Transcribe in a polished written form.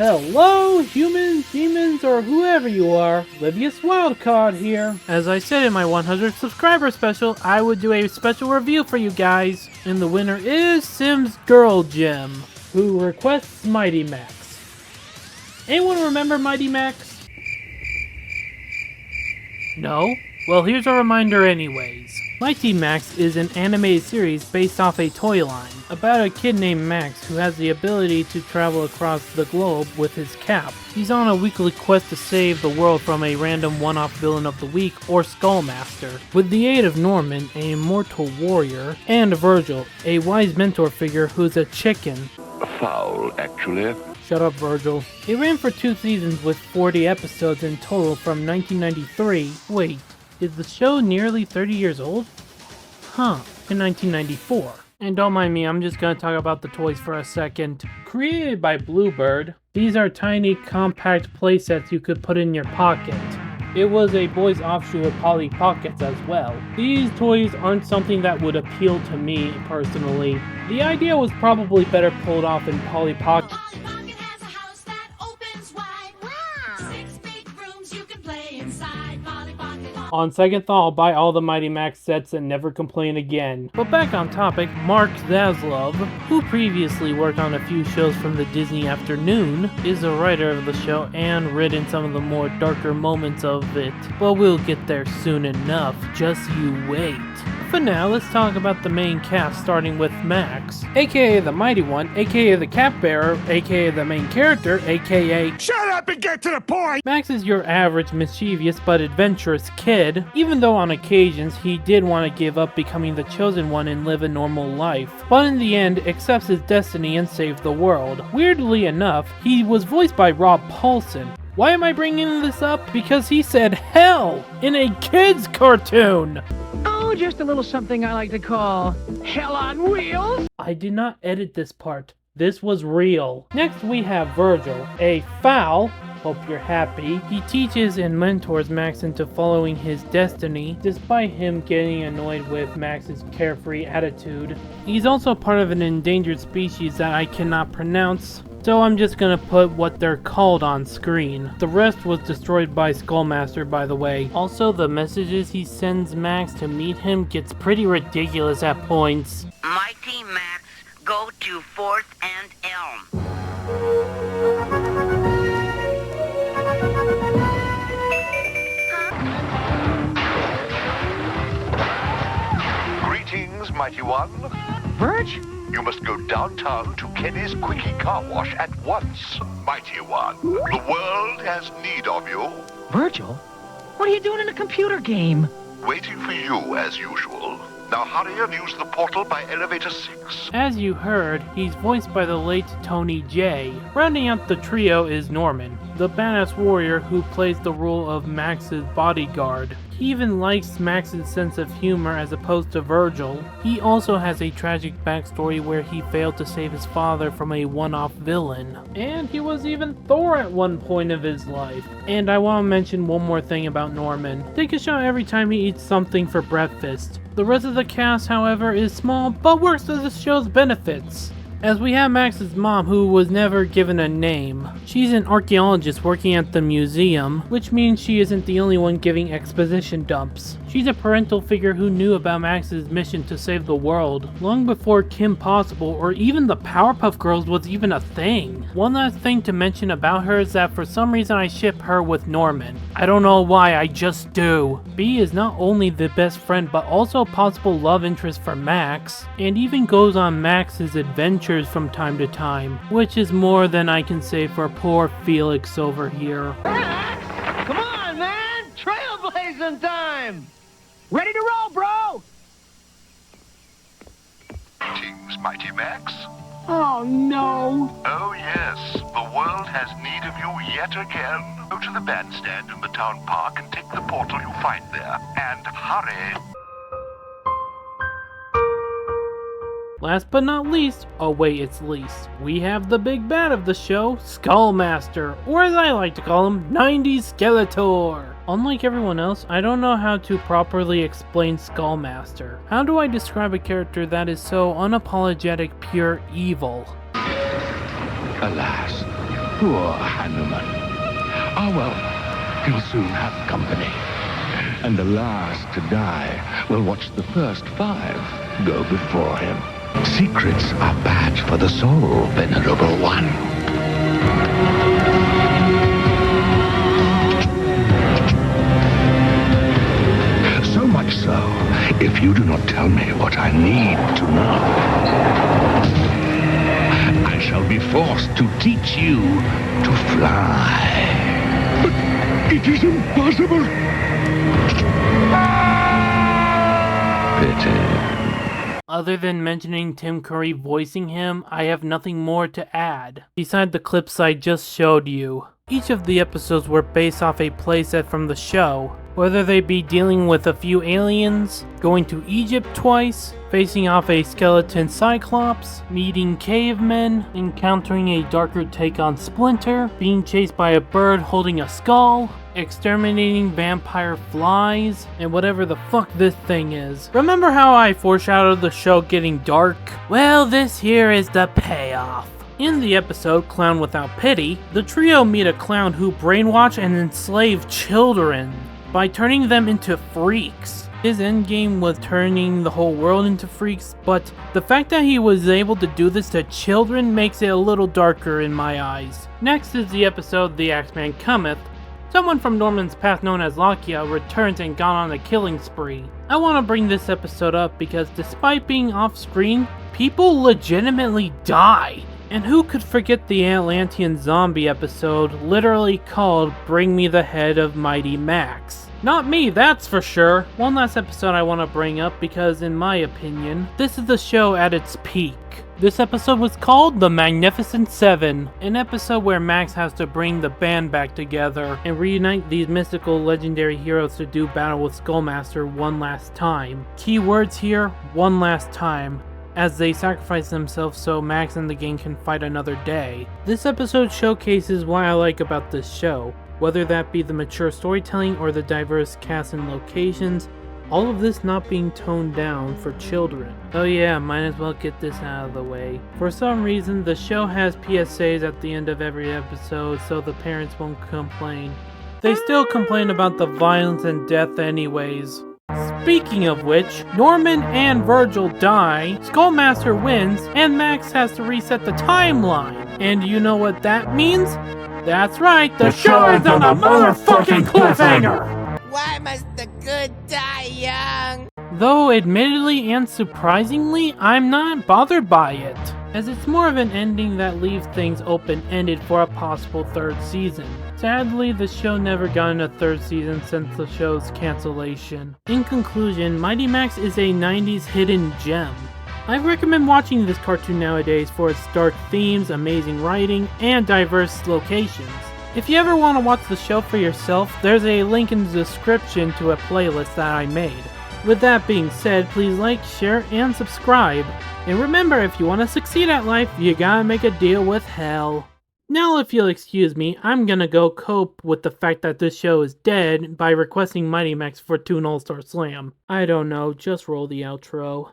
Hello, humans, demons, or whoever you are. Livius Wildcard here. As I said in my 100 subscriber special, I would do a special review for you guys. And the winner is Sims Girl Gem, who requests Mighty Max. Anyone remember Mighty Max? No? Well, here's a reminder anyways. Mighty Max is an animated series based off a toy line about a kid named Max who has the ability to travel across the globe with his cap. He's on a weekly quest to save the world from a random one-off villain of the week or Skullmaster. With the aid of Norman, an immortal warrior, and Virgil, a wise mentor figure who's a chicken. Foul, actually. Shut up, Virgil. It ran for 2 seasons with 40 episodes in total from 1993. Wait, is the show nearly 30 years old? Huh, in 1994. And don't mind me, I'm just gonna talk about the toys for a second. Created by Bluebird, these are tiny, compact playsets you could put in your pocket. It was a boys' offshoot of Polly Pockets as well. These toys aren't something that would appeal to me personally. The idea was probably better pulled off in Polly Pocket. On second thought, I'll buy all the Mighty Max sets and never complain again. But back on topic, Mark Zaslov, who previously worked on a few shows from the Disney Afternoon, is a writer of the show and written some of the more darker moments of it. But we'll get there soon enough, just you wait. For now, let's talk about the main cast, starting with Max, aka the Mighty One, aka the Cap Bearer, aka the main character, aka Shut up and get to the point! Max is your average mischievous but adventurous kid, even though on occasions he did want to give up becoming the chosen one and live a normal life, but in the end accepts his destiny and saves the world. Weirdly enough, he was voiced by Rob Paulsen. Why am I bringing this up? Because he said hell in a kid's cartoon! Oh, just a little something I like to call Hell on Wheels. I did not edit this part. This was real. Next we have Virgil, a foul. Hope you're happy. He teaches and mentors Max into following his destiny, despite him getting annoyed with Max's carefree attitude. He's also part of an endangered species that I cannot pronounce, so I'm just gonna put what they're called on screen. The rest was destroyed by Skullmaster, by the way. Also, the messages he sends Max to meet him gets pretty ridiculous at points. Mighty Max, go to 4th and Elm. Greetings, Mighty One. Verge? You must go downtown to Kenny's Quickie Car Wash at once. Mighty One, the world has need of you. Virgil? What are you doing in a computer game? Waiting for you, as usual. Now hurry and use the portal by elevator 6. As you heard, he's voiced by the late Tony Jay. Rounding out the trio is Norman, the badass warrior who plays the role of Max's bodyguard. He even likes Max's sense of humor as opposed to Virgil. He also has a tragic backstory where he failed to save his father from a one-off villain. And he was even Thor at one point of his life. And I want to mention one more thing about Norman. Take a shot every time he eats something for breakfast. The rest of the cast, however, is small but works to the show's benefits. As we have Max's mom, who was never given a name. She's an archaeologist working at the museum, which means she isn't the only one giving exposition dumps. She's a parental figure who knew about Max's mission to save the world, long before Kim Possible or even the Powerpuff Girls was even a thing. One last thing to mention about her is that for some reason I ship her with Norman. I don't know why, I just do. Bee is not only the best friend but also a possible love interest for Max, and even goes on Max's adventures from time to time, which is more than I can say for poor Felix over here. Come on, man! Trailblazing time! Ready to roll, bro! Greetings, Mighty Max. Oh, no! Oh yes, the world has need of you yet again. Go to the bandstand in the town park and take the portal you find there. And hurry! Last but not least, oh wait, it's least, we have the big bad of the show, Skullmaster, or as I like to call him, 90s Skeletor. Unlike everyone else, I don't know how to properly explain Skullmaster. How do I describe a character that is so unapologetic pure evil? Alas, Poor Hanuman. Ah, well, he'll soon have company. And the last to die will watch the first 5 go before him. Secrets are bad for the soul, Venerable One. So much so, if you do not tell me what I need to know, I shall be forced to teach you to fly. But it is impossible. Pity. Other than mentioning Tim Curry voicing him, I have nothing more to add, beside the clips I just showed you. Each of the episodes were based off a playset from the show, whether they be dealing with a few aliens, going to Egypt twice, facing off a skeleton Cyclops, meeting cavemen, encountering a darker take on Splinter, being chased by a bird holding a skull, exterminating vampire flies, and whatever the fuck this thing is. Remember how I foreshadowed the show getting dark? Well, this here is the payoff. In the episode Clown Without Pity, the trio meet a clown who brainwash and enslave children by turning them into freaks. His endgame was turning the whole world into freaks, but the fact that he was able to do this to children makes it a little darker in my eyes. Next is the episode The Axeman Cometh. Someone from Norman's past known as Lakia returns and gone on a killing spree. I want to bring this episode up because despite being off screen, people legitimately die. And who could forget the Atlantean zombie episode literally called Bring Me the Head of Mighty Max? Not me, that's for sure. One last episode I want to bring up because in my opinion, this is the show at its peak. This episode was called The Magnificent Seven, an episode where Max has to bring the band back together and reunite these mystical legendary heroes to do battle with Skullmaster one last time. Key words here, one last time, as they sacrifice themselves so Max and the gang can fight another day. This episode showcases what I like about this show, whether that be the mature storytelling or the diverse cast and locations, all of this not being toned down for children. Oh yeah, might as well get this out of the way. For some reason, the show has PSAs at the end of every episode so the parents won't complain. They still complain about the violence and death anyways. Speaking of which, Norman and Virgil die, Skullmaster wins, and Max has to reset the timeline. And you know what that means? That's right, the show ends on a motherfucking cliffhanger! Why must the good die young? Though admittedly and surprisingly, I'm not bothered by it, as it's more of an ending that leaves things open-ended for a possible 3rd season. Sadly, the show never got a 3rd season since the show's cancellation. In conclusion, Mighty Max is a 90s hidden gem. I recommend watching this cartoon nowadays for its dark themes, amazing writing, and diverse locations. If you ever want to watch the show for yourself, there's a link in the description to a playlist that I made. With that being said, please like, share, and subscribe. And remember, if you want to succeed at life, you gotta make a deal with hell. Now if you'll excuse me, I'm gonna go cope with the fact that this show is dead by requesting Mighty Max for Toon All-Star Slam. I don't know, just roll the outro.